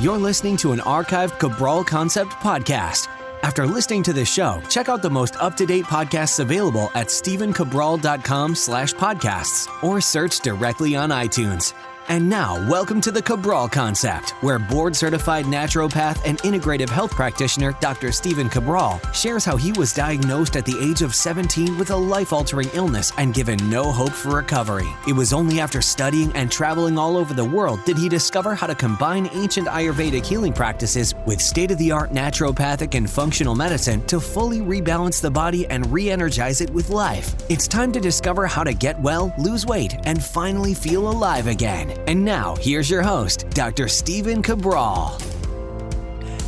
You're listening to an archived Cabral Concept podcast. After listening to this show, check out the most up-to-date podcasts available at stephencabral.com/podcasts or search directly on iTunes. And now, welcome to the Cabral Concept, where board-certified naturopath and integrative health practitioner Dr. Stephen Cabral shares how he was diagnosed at the age of 17 with a life-altering illness and given no hope for recovery. It was only after studying and traveling all over the world did he discover how to combine ancient Ayurvedic healing practices with state-of-the-art naturopathic and functional medicine to fully rebalance the body and re-energize it with life. It's time to discover how to get well, lose weight, and finally feel alive again. And now, here's your host, Dr. Stephen Cabral.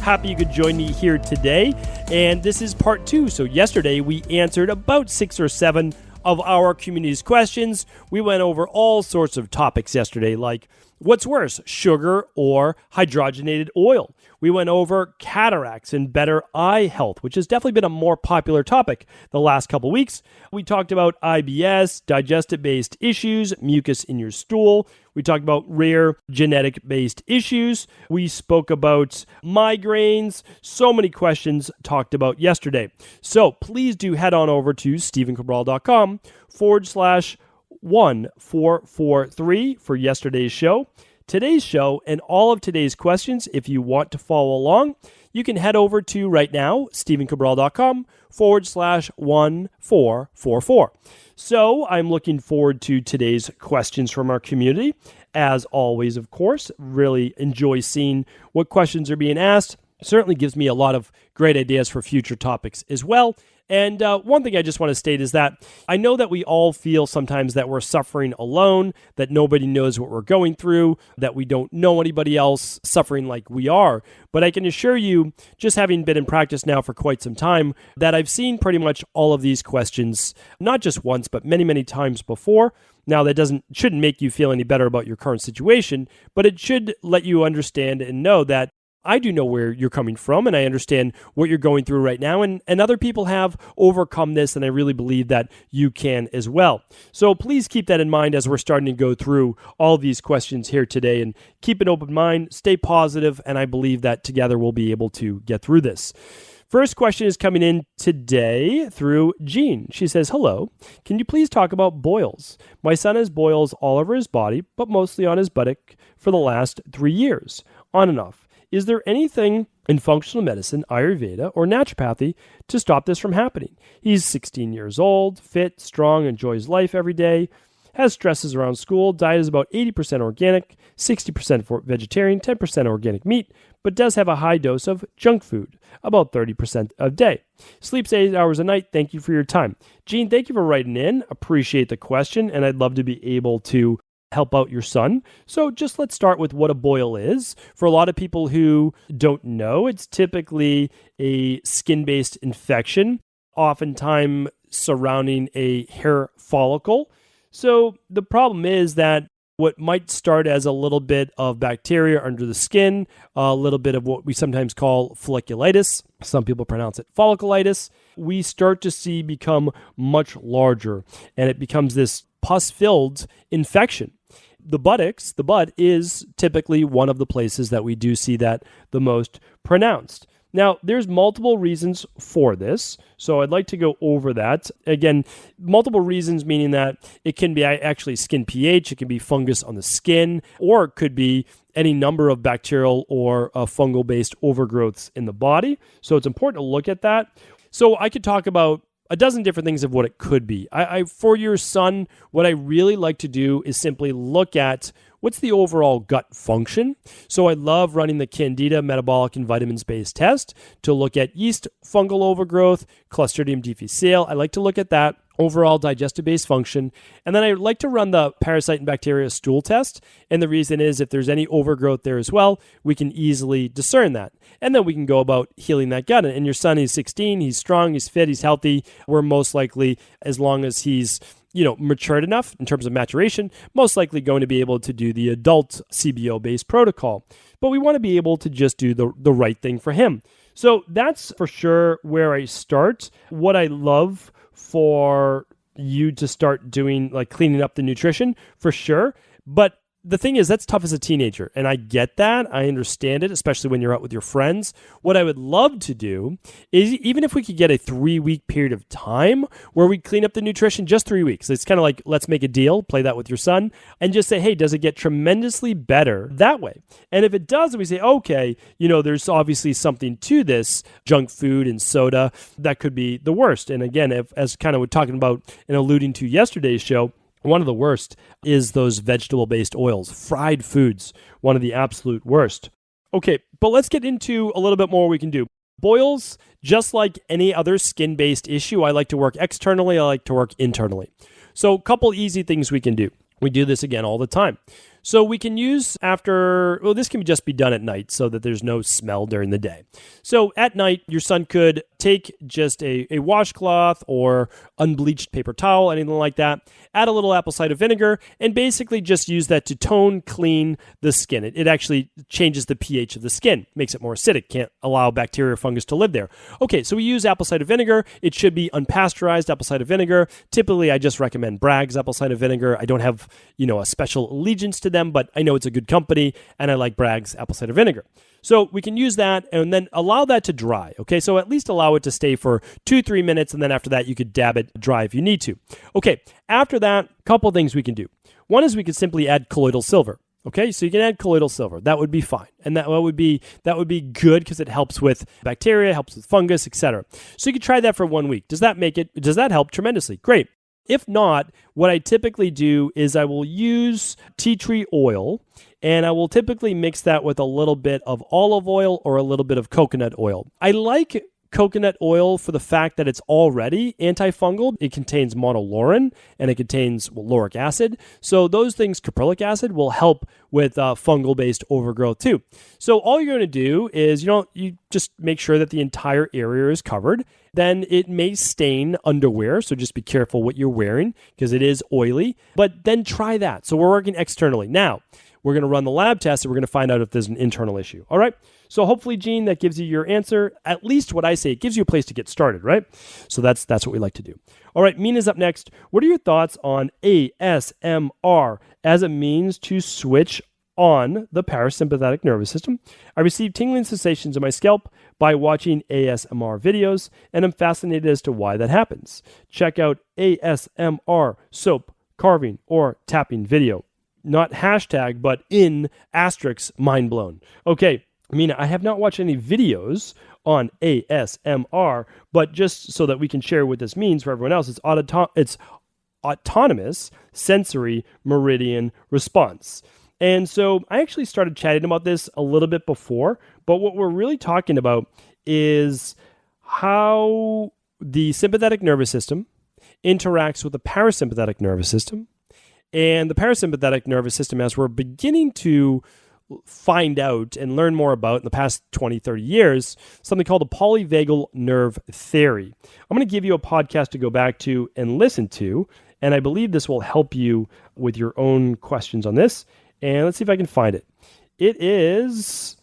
Happy you could join me here today, and this is part 2. So yesterday, we answered about 6 or 7 of our community's questions. We went over all sorts of topics yesterday, like what's worse, sugar or hydrogenated oil? We went over cataracts and better eye health, which has definitely been a more popular topic the last couple weeks. We talked about IBS, digestive-based issues, mucus in your stool. We talked about rare genetic-based issues. We spoke about migraines. So many questions talked about yesterday. So please do head on over to stephencabral.com/1443 for yesterday's show. Today's show and all of today's questions, if you want to follow along, you can head over to right now, stephencabral.com/1444. So I'm looking forward to today's questions from our community. As always, of course, really enjoy seeing what questions are being asked. Certainly gives me a lot of great ideas for future topics as well. And one thing I just want to state is that I know that we all feel sometimes that we're suffering alone, that nobody knows what we're going through, that we don't know anybody else suffering like we are. But I can assure you, just having been in practice now for quite some time, that I've seen pretty much all of these questions, not just once, but many, many times before. Now, that shouldn't make you feel any better about your current situation, but it should let you understand and know that I do know where you're coming from, and I understand what you're going through right now, and other people have overcome this, and I really believe that you can as well. So please keep that in mind as we're starting to go through all these questions here today, and keep an open mind, stay positive, and I believe that together we'll be able to get through this. First question is coming in today through Jean. She says, hello, can you please talk about boils? My son has boils all over his body, but mostly on his buttock for the last 3 years, on and off. Is there anything in functional medicine, Ayurveda, or naturopathy to stop this from happening? He's 16 years old, fit, strong, enjoys life every day, has stresses around school, diet is about 80% organic, 60% for vegetarian, 10% organic meat, but does have a high dose of junk food, about 30% a day. Sleeps 8 hours a night. Thank you for your time. Jean, thank you for writing in. Appreciate the question, and I'd love to be able to help out your son. So just let's start with what a boil is. For a lot of people who don't know, it's typically a skin-based infection, oftentimes surrounding a hair follicle. So the problem is that what might start as a little bit of bacteria under the skin, a little bit of what we sometimes call folliculitis, some people pronounce it folliculitis, we start to see become much larger, and it becomes this pus-filled infection. The buttocks, the butt, is typically one of the places that we do see that the most pronounced. Now, there's multiple reasons for this, so I'd like to go over that. Again, multiple reasons meaning that it can be actually skin pH, it can be fungus on the skin, or it could be any number of bacterial or fungal-based overgrowths in the body. So it's important to look at that. So I could talk about a dozen different things of what it could be. For your son, what I really like to do is simply look at what's the overall gut function. So I love running the Candida metabolic and vitamins-based test to look at yeast fungal overgrowth, Clostridium difficile. I like to look at that overall digestive-based function. And then I like to run the parasite and bacteria stool test. And the reason is if there's any overgrowth there as well, we can easily discern that. And then we can go about healing that gut. And your son is 16, he's strong, he's fit, he's healthy. We're most likely, as long as he's matured enough in terms of maturation, most likely going to be able to do the adult CBO-based protocol. But we want to be able to just do the right thing for him. So that's for sure where I start. What I love for you to start doing, like cleaning up the nutrition, for sure. But the thing is, that's tough as a teenager, and I get that. I understand it, especially when you're out with your friends. What I would love to do is, even if we could get a 3-week period of time where we clean up the nutrition, just 3 weeks. It's kind of like, let's make a deal, play that with your son, and just say, hey, does it get tremendously better that way? And if it does, we say, okay, there's obviously something to this junk food and soda that could be the worst. And again, as kind of we're talking about and alluding to yesterday's show, one of the worst is those vegetable-based oils, fried foods, one of the absolute worst. Okay, but let's get into a little bit more we can do. Boils, just like any other skin-based issue, I like to work externally, I like to work internally. So a couple easy things we can do. We do this again all the time. So we can use this can just be done at night so that there's no smell during the day. So at night, your son could take just a washcloth or unbleached paper towel, anything like that, add a little apple cider vinegar, and basically just use that to tone clean the skin. It actually changes the pH of the skin, makes it more acidic, can't allow bacteria or fungus to live there. Okay, so we use apple cider vinegar. It should be unpasteurized apple cider vinegar. Typically, I just recommend Bragg's apple cider vinegar. I don't have, a special allegiance to them, but I know it's a good company, and I like Bragg's apple cider vinegar. So we can use that and then allow that to dry. Okay, so at least allow it to stay for 2-3 minutes, and then after that, you could dab it dry if you need to. Okay, after that, a couple things we can do. One is we could simply add colloidal silver. Okay, so you can add colloidal silver. That would be fine, and that would be good because it helps with bacteria, helps with fungus, etc. So you could try that for 1 week. Does that help tremendously? Great. If not, what I typically do is I will use tea tree oil, and I will typically mix that with a little bit of olive oil or a little bit of coconut oil. I like coconut oil for the fact that it's already antifungal. It contains monolaurin and it contains lauric acid. So those things, caprylic acid, will help with fungal-based overgrowth too. So all you're going to do is, you just make sure that the entire area is covered. Then it may stain underwear, so just be careful what you're wearing because it is oily. But then try that. So we're working externally. Now, we're going to run the lab test and we're going to find out if there's an internal issue. All right? So hopefully, Gene, that gives you your answer. At least what I say, it gives you a place to get started, right? So that's what we like to do. All right, Mina's up next. What are your thoughts on ASMR as a means to switch on the parasympathetic nervous system? I receive tingling sensations in my scalp by watching ASMR videos, and I'm fascinated as to why that happens. Check out ASMR soap, carving, or tapping video. Not hashtag, but in asterisk mindblown. Okay, Mina, I have not watched any videos on ASMR, but just so that we can share what this means for everyone else, it's autonomous sensory meridian response. And so I actually started chatting about this a little bit before, but what we're really talking about is how the sympathetic nervous system interacts with the parasympathetic nervous system. And the parasympathetic nervous system, as we're beginning to find out and learn more about in the past 20, 30 years, something called the polyvagal nerve theory. I'm going to give you a podcast to go back to and listen to, and I believe this will help you with your own questions on this. And let's see if I can find it. It is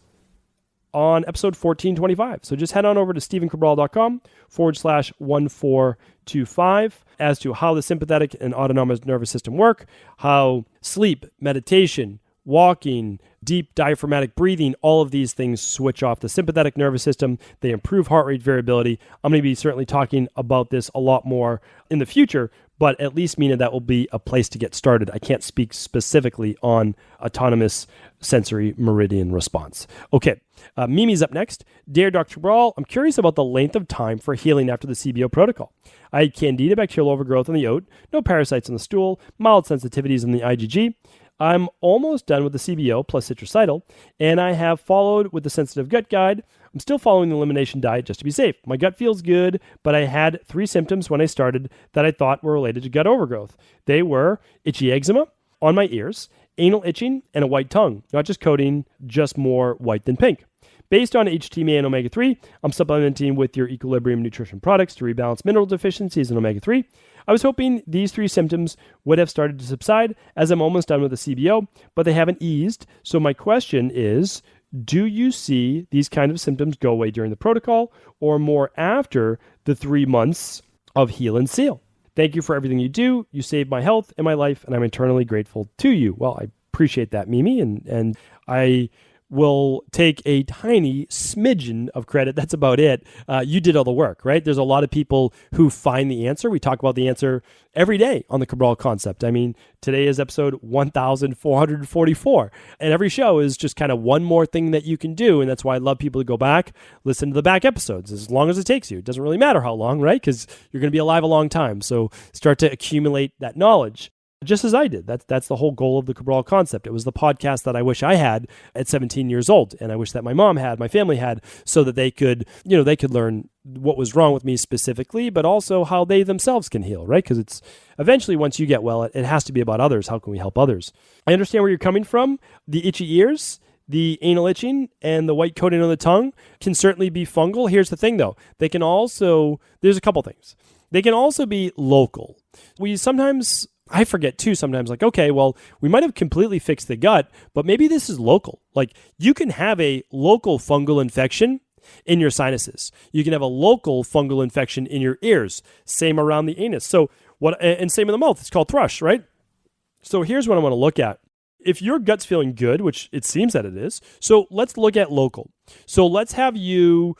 on episode 1425. So just head on over to stephencabral.com/1425 as to how the sympathetic and autonomous nervous system work, how sleep, meditation, walking, deep diaphragmatic breathing, all of these things switch off the sympathetic nervous system. They improve heart rate variability. I'm going to be certainly talking about this a lot more in the future, but at least, Mina, that will be a place to get started. I can't speak specifically on autonomous sensory meridian response. Okay, Mimi's up next. Dear Dr. Cabral, I'm curious about the length of time for healing after the CBO protocol. I had Candida bacterial overgrowth in the oat, no parasites in the stool, mild sensitivities in the IgG. I'm almost done with the CBO plus citricidal, and I have followed with the sensitive gut guide. I'm still following the elimination diet just to be safe. My gut feels good, but I had 3 symptoms when I started that I thought were related to gut overgrowth. They were itchy eczema on my ears, anal itching, and a white tongue. Not just coating, just more white than pink. Based on HTMA and omega-3, I'm supplementing with your Equilibrium nutrition products to rebalance mineral deficiencies in omega-3. I was hoping these 3 symptoms would have started to subside as I'm almost done with the CBO, but they haven't eased. So my question is, do you see these kind of symptoms go away during the protocol or more after the 3 months of heal and seal? Thank you for everything you do. You saved my health and my life, and I'm eternally grateful to you. Well, I appreciate that, Mimi. And I will take a tiny smidgen of credit. That's about it. You did all the work, right? There's a lot of people who find the answer. We talk about the answer every day on the Cabral Concept. I mean, today is episode 1444. And every show is just kind of one more thing that you can do. And that's why I love people to go back, listen to the back episodes as long as it takes you. It doesn't really matter how long, right? Because you're going to be alive a long time. So start to accumulate that knowledge. Just as I did. That's the whole goal of the Cabral Concept. It was the podcast that I wish I had at 17 years old, and I wish that my mom had, my family had, so that they could learn what was wrong with me specifically, but also how they themselves can heal, right? Because it's eventually, once you get well, it has to be about others. How can we help others? I understand where you're coming from. The itchy ears, the anal itching, and the white coating on the tongue can certainly be fungal. Here's the thing, though. They can also, there's a couple things. They can also be local. I forget too sometimes, like, okay, well, we might have completely fixed the gut, but maybe this is local. Like, you can have a local fungal infection in your sinuses. You can have a local fungal infection in your ears. Same around the anus. And same in the mouth. It's called thrush, right? So here's what I want to look at. If your gut's feeling good, which it seems that it is, so let's look at local. So let's have you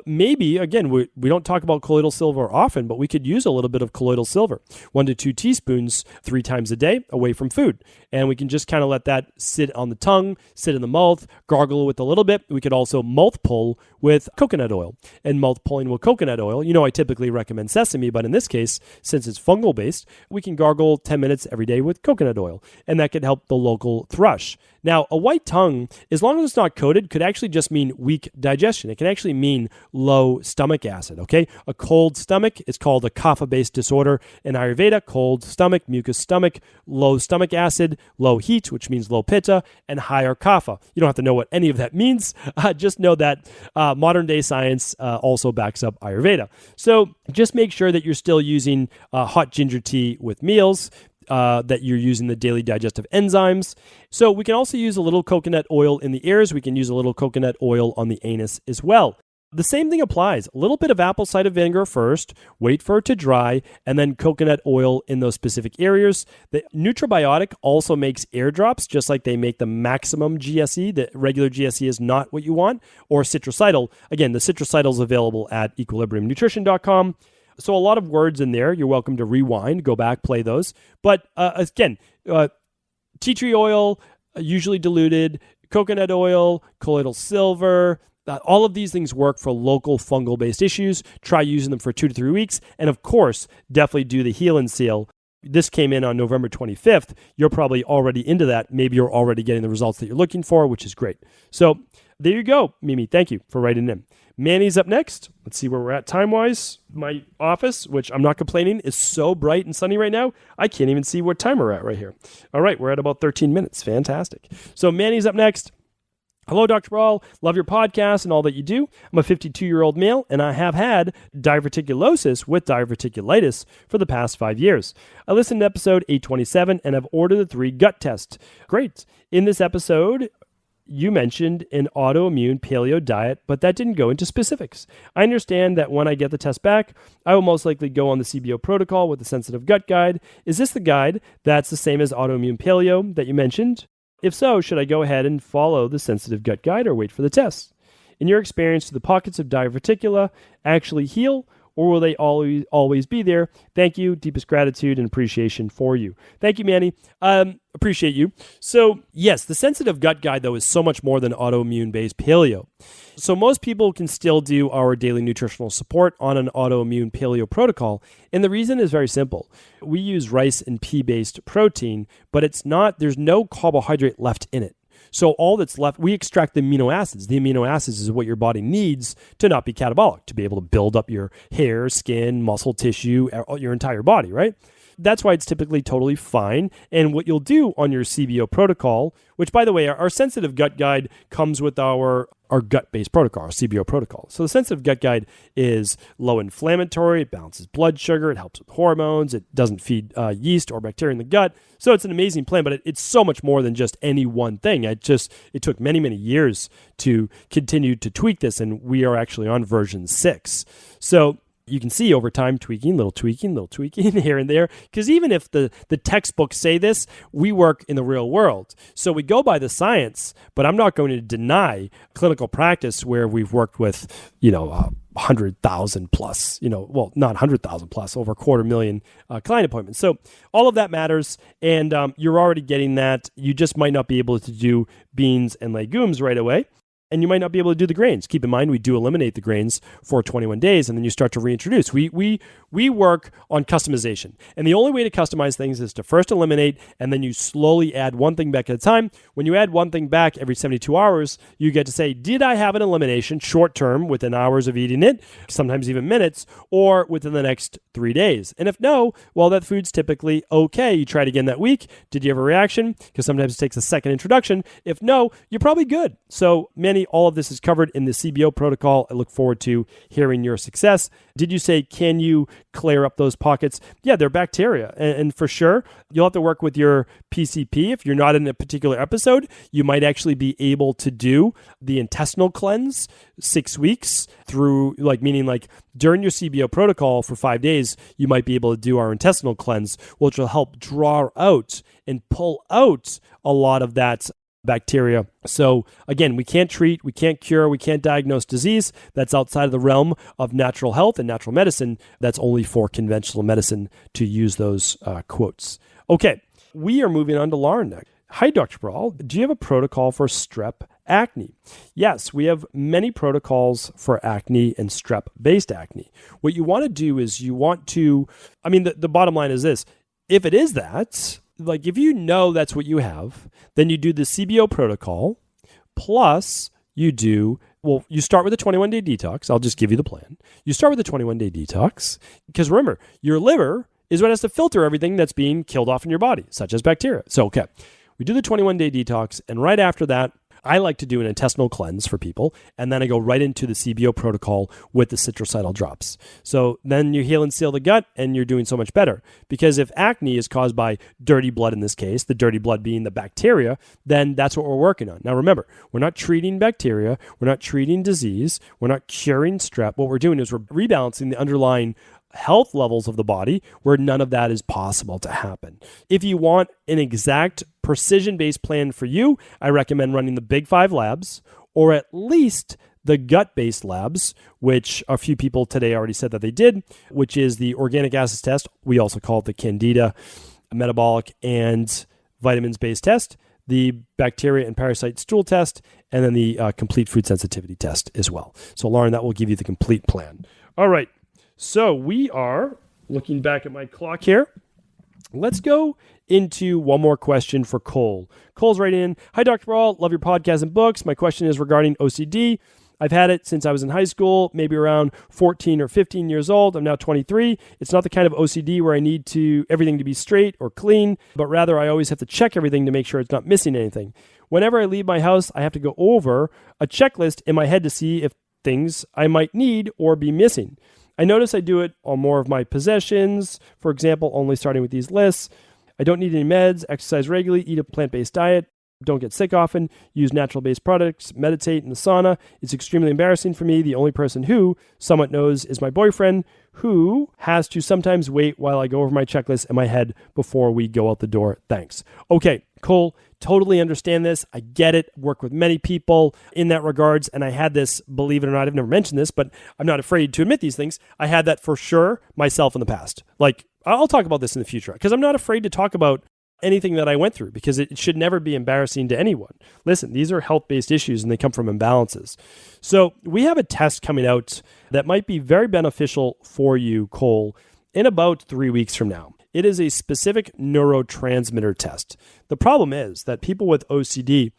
maybe, again, we don't talk about colloidal silver often, but we could use a little bit of colloidal silver, 1 to 2 teaspoons 3 times a day away from food. And we can just kind of let that sit on the tongue, sit in the mouth, gargle with a little bit. We could also mouth pull with coconut oil. And mouth pulling with coconut oil, I typically recommend sesame, but in this case, since it's fungal based, we can gargle 10 minutes every day with coconut oil. And that could help the local thrush. Now, a white tongue, as long as it's not coated, could actually just mean weak digestion. It can actually mean low stomach acid, okay? A cold stomach is called a kapha-based disorder in Ayurveda. Cold stomach, mucus stomach, low stomach acid, low heat, which means low pitta, and higher kapha. You don't have to know what any of that means. Just know that modern day science also backs up Ayurveda. So just make sure that you're still using hot ginger tea with meals, that you're using the daily digestive enzymes. So we can also use a little coconut oil in the ears. We can use a little coconut oil on the anus as well. The same thing applies. A little bit of apple cider vinegar first, wait for it to dry, and then coconut oil in those specific areas. The Nutrabiotic also makes airdrops, just like they make the maximum GSE. The regular GSE is not what you want, or citricidal. Again, the citricidal is available at equilibriumnutrition.com. So a lot of words in there. You're welcome to rewind, go back, play those. But again, tea tree oil, usually diluted, coconut oil, colloidal silver, all of these things work for local fungal-based issues. Try using them for 2 to 3 weeks. And of course, definitely do the Heal and Seal. This came in on November 25th. You're probably already into that. Maybe you're already getting the results that you're looking for, which is great. So there you go, Mimi. Thank you for writing in. Manny's up next. Let's see where we're at time-wise. My office, which I'm not complaining, is so bright and sunny right now, I can't even see what time we're at right here. All right, we're at about 13 minutes. Fantastic. So Manny's up next. Hello, Dr. Brawl. Love your podcast and all that you do. I'm a 52-year-old male, and I have had diverticulosis with diverticulitis for the past 5 years. I listened to episode 827 and have ordered the 3 gut tests. Great. In this episode, you mentioned an autoimmune paleo diet, but that didn't go into specifics. I understand that when I get the test back, I will most likely go on the CBO protocol with the sensitive gut guide. Is this the guide that's the same as autoimmune paleo that you mentioned? If so, should I go ahead and follow the sensitive gut guide or wait for the test? In your experience, do the pockets of diverticula actually heal, or will they always be there? Thank you. Deepest gratitude and appreciation for you. Thank you, Manny. Appreciate you. So yes, the sensitive gut guide, though, is so much more than autoimmune-based paleo. So most people can still do our daily nutritional support on an autoimmune paleo protocol. And the reason is very simple. We use rice and pea-based protein, but there's no carbohydrate left in it. So all that's left, we extract the amino acids. The amino acids is what your body needs to not be catabolic, to be able to build up your hair, skin, muscle tissue, your entire body, right? That's why it's typically totally fine. And what you'll do on your CBO protocol, which, by the way, our sensitive gut guide comes with our gut-based protocol, our CBO protocol. So the sensitive gut guide is low inflammatory, it balances blood sugar, it helps with hormones, it doesn't feed yeast or bacteria in the gut. So it's an amazing plan, but it's so much more than just any one thing. It took many, many years to continue to tweak this, and we are actually on version 6. So you can see over time little tweaking here and there. Because even if the textbooks say this, we work in the real world. So we go by the science, but I'm not going to deny clinical practice where we've worked with, 100,000 plus, not 100,000 plus, over 250,000 client appointments. So all of that matters, and you're already getting that. You just might not be able to do beans and legumes right away. And you might not be able to do the grains. Keep in mind, we do eliminate the grains for 21 days, and then you start to reintroduce. We work on customization. And the only way to customize things is to first eliminate, and then you slowly add one thing back at a time. When you add one thing back every 72 hours, you get to say, did I have an elimination short term within hours of eating it, sometimes even minutes, or within the next 3 days? And if no, well, that food's typically okay. You try it again that week. Did you have a reaction? Because sometimes it takes a second introduction. If no, you're probably good. So all of this is covered in the CBO protocol. I look forward to hearing your success. Did you say, can you clear up those pockets? Yeah, they're bacteria. And for sure, you'll have to work with your PCP. If you're not in a particular episode, you might actually be able to do the intestinal cleanse 6 weeks through, meaning during your CBO protocol for 5 days, you might be able to do our intestinal cleanse, which will help draw out and pull out a lot of that bacteria. So again, we can't treat, we can't cure, we can't diagnose disease. That's outside of the realm of natural health and natural medicine. That's only for conventional medicine to use those quotes. Okay, we are moving on to Lauren next. Hi, Dr. Cabral. Do you have a protocol for strep acne? Yes, we have many protocols for acne and strep-based acne. What you want to do is the bottom line is this. If it is that, if you know that's what you have, then you do the CBO protocol, plus you start with a 21-day detox. I'll just give you the plan. You start with a 21-day detox, because remember, your liver is what has to filter everything that's being killed off in your body, such as bacteria. So, okay, we do the 21-day detox, and right after that, I like to do an intestinal cleanse for people, and then I go right into the CBO protocol with the citrocidal drops. So then you heal and seal the gut, and you're doing so much better. Because if acne is caused by dirty blood in this case, the dirty blood being the bacteria, then that's what we're working on. Now remember, we're not treating bacteria, we're not treating disease, we're not curing strep. What we're doing is we're rebalancing the underlying health levels of the body where none of that is possible to happen. If you want an exact precision-based plan for you, I recommend running the Big 5 labs, or at least the gut-based labs, which a few people today already said that they did, which is the organic acids test. We also call it the Candida metabolic and vitamins-based test, the bacteria and parasite stool test, and then the complete food sensitivity test as well. So Lauren, that will give you the complete plan. All right. So we are looking back at my clock here. Let's go into one more question for Cole. Cole's writing in, hi, Dr. Cabral, love your podcast and books. My question is regarding OCD. I've had it since I was in high school, maybe around 14 or 15 years old. I'm now 23. It's not the kind of OCD where I need everything to be straight or clean, but rather I always have to check everything to make sure it's not missing anything. Whenever I leave my house, I have to go over a checklist in my head to see if things I might need or be missing. I notice I do it on more of my possessions, for example, only starting with these lists. I don't need any meds, exercise regularly, eat a plant-based diet, don't get sick often, use natural-based products, meditate in the sauna. It's extremely embarrassing for me. The only person who somewhat knows is my boyfriend, who has to sometimes wait while I go over my checklist in my head before we go out the door. Thanks. Okay, Cole, totally understand this. I get it. Work with many people in that regards. And I had this, believe it or not, I've never mentioned this, but I'm not afraid to admit these things. I had that for sure myself in the past. I'll talk about this in the future because I'm not afraid to talk about anything that I went through because it should never be embarrassing to anyone. Listen, these are health-based issues and they come from imbalances. So we have a test coming out that might be very beneficial for you, Cole, in about 3 weeks from now. It is a specific neurotransmitter test. The problem is that people with OCD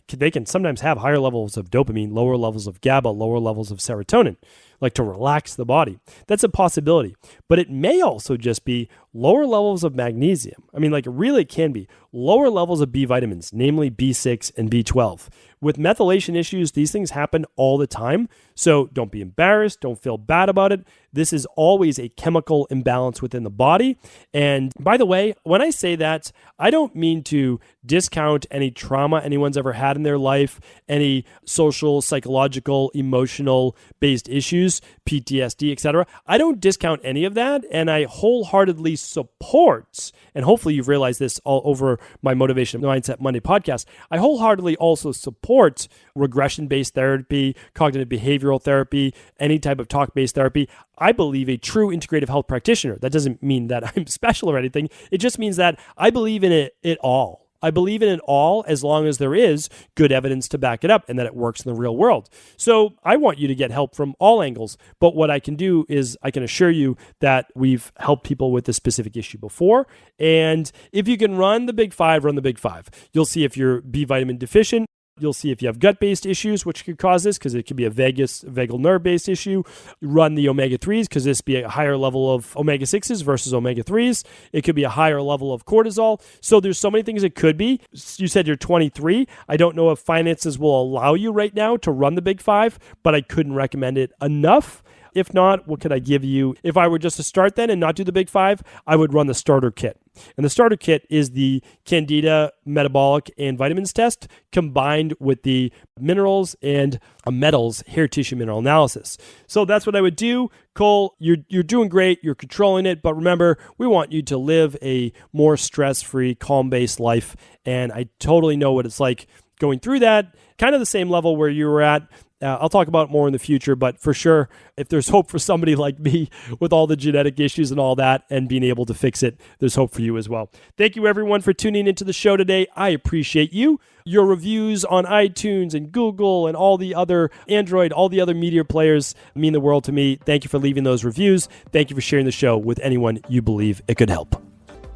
they can sometimes have higher levels of dopamine, lower levels of GABA, lower levels of serotonin, like to relax the body. That's a possibility. But it may also just be lower levels of magnesium. It really can be lower levels of B vitamins, namely B6 and B12. With methylation issues, these things happen all the time. So don't be embarrassed. Don't feel bad about it. This is always a chemical imbalance within the body. And by the way, when I say that, I don't mean to discount any trauma anyone's ever had in their life, any social, psychological, emotional based issues issues, PTSD, etc. I don't discount any of that, and I wholeheartedly support, and hopefully you've realized this all over my Motivation Mindset Monday podcast, I wholeheartedly also support regression-based therapy, cognitive behavioral therapy, any type of talk-based therapy. I believe a true integrative health practitioner. That doesn't mean that I'm special or anything. It just means that I believe in it all. I believe in it all as long as there is good evidence to back it up and that it works in the real world. So I want you to get help from all angles. But what I can do is I can assure you that we've helped people with this specific issue before. And if you can run the big five, run the big five. You'll see if you're B vitamin deficient. You'll see if you have gut-based issues, which could cause this, because it could be a vagal nerve-based issue. Run the omega-3s, because this be a higher level of omega-6s versus omega-3s. It could be a higher level of cortisol. So there's so many things it could be. You said you're 23. I don't know if finances will allow you right now to run the big five, but I couldn't recommend it enough. If not, what could I give you? If I were just to start then and not do the big five, I would run the starter kit. And the starter kit is the Candida metabolic and vitamins test combined with the minerals and metals hair tissue mineral analysis. So that's what I would do. Cole, you're doing great. You're controlling it. But remember, we want you to live a more stress-free, calm-based life. And I totally know what it's like going through that. Kind of the same level where you were at. I'll talk about it more in the future, but for sure, if there's hope for somebody like me with all the genetic issues and all that and being able to fix it, there's hope for you as well. Thank you, everyone, for tuning into the show today. I appreciate you. Your reviews on iTunes and Google and all the other Android, all the other media players mean the world to me. Thank you for leaving those reviews. Thank you for sharing the show with anyone you believe it could help.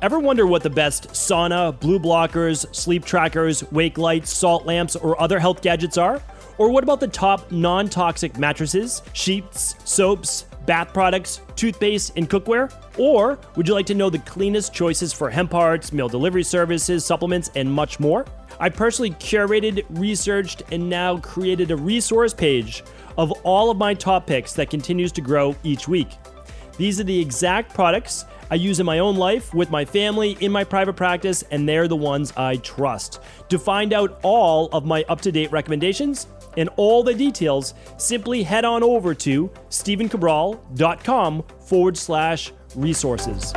Ever wonder what the best sauna, blue blockers, sleep trackers, wake lights, salt lamps, or other health gadgets are? Or what about the top non-toxic mattresses, sheets, soaps, bath products, toothpaste, and cookware? Or would you like to know the cleanest choices for hemp parts, meal delivery services, supplements, and much more? I personally curated, researched, and now created a resource page of all of my top picks that continues to grow each week. These are the exact products I use in my own life, with my family, in my private practice, and they're the ones I trust. To find out all of my up-to-date recommendations and all the details, simply head on over to stephencabral.com/resources.